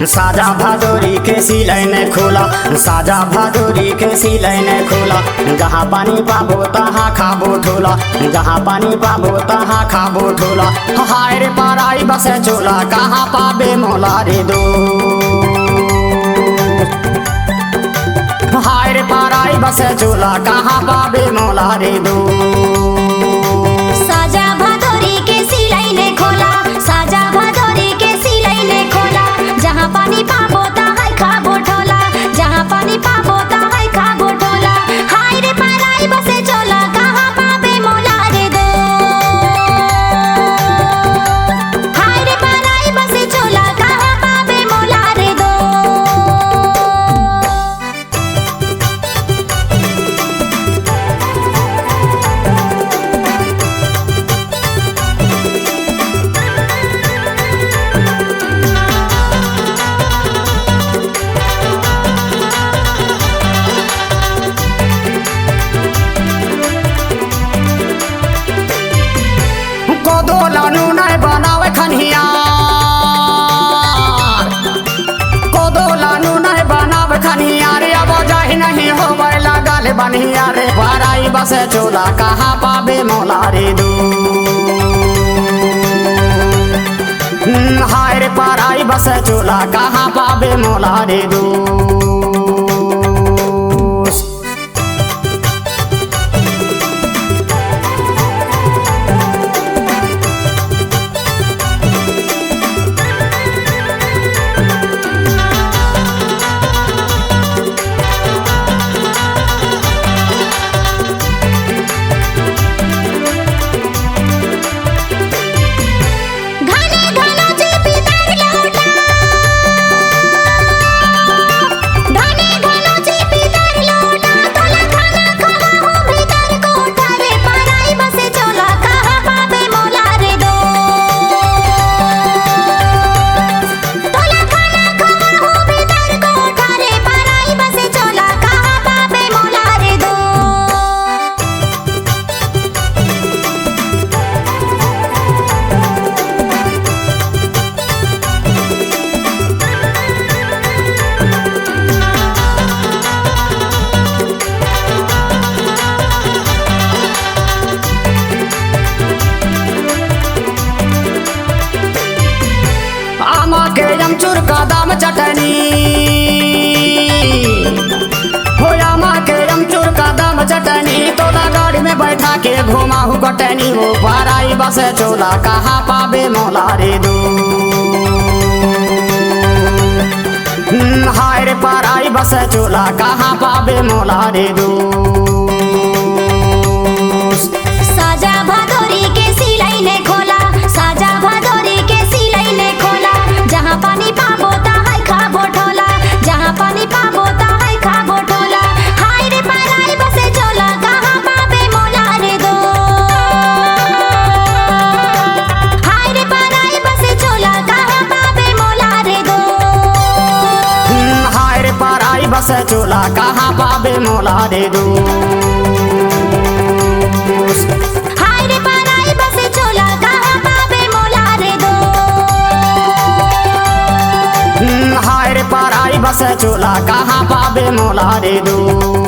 साजा भादोरी के सिलाई ने खोला, साजा भादोरी के सिलाई ने खोला। जहाँ पानी पाबो तहाँ खाबो ठोला, जहाँ पानी पाबो तहाँ खाबो ठोला। हाय रे पाराई बसे चोला, कहाँ पाबे मोला रे दो। हाय रे पाराई बसे चोला, कहाँ पाबे मोला रे दो। साजा भादोरी के सिलाई ने खोला, साजा भादोरी के सिलाई ने खोला। जहाँ पानी पाबो तहाँ खाबो ठोला, जहाँ पानी पाबो तहाँ खाबो ठोला। हाय रे पाराई बसे चोला, कहाँ पाबे मोला रे दो। हाय रे पाराई बसे चोला, कहाँ पाबे मोला रे दो। कोदोलानु नहीं बनावे खनिया, कोदोलानु नहीं बनावे खनिया रे। अब जाहि नहीं होवे लागल बनिया रे। पाराई बसे चोला, कहाँ पाबे मोला रे दो। हाय रे पाराई बसे चोला, कहाँ पाबे मोला रे दो। चूर का दाम चटनी हो, आमा के चूर का दाम चटनी। तोला गाड़ी में बैठा के घुमा हूँ कटनी। वो पाराई बसे चोला, कहाँ पाबे मोला रे दो। हाय रे पाराई बसे चोला, कहाँ पाबे मोला रे दो। साजा भादोरी के सिलाई ने खोला, साजा भादोरी के सिलाई ने खोला। जहाँ पानी पाबो तहाँ खाबो ठोला, जहाँ पानी पाबो तहाँ खाबो ठोला। हाय रे पाराई बसे चोला, कहाँ पाबे मोला रे दो। हाय रे पाराई बसे चोला, कहाँ पाबे मोला रे दो। हाय रे पाराई बसे चोला, कहाँ पाबे मोला रे दो। हाय रे पाराई बसे चोला, कहाँ पाबे मोला रे दो। हाय रे पाराई बसे चोला, कहाँ पाबे मोला रे दो।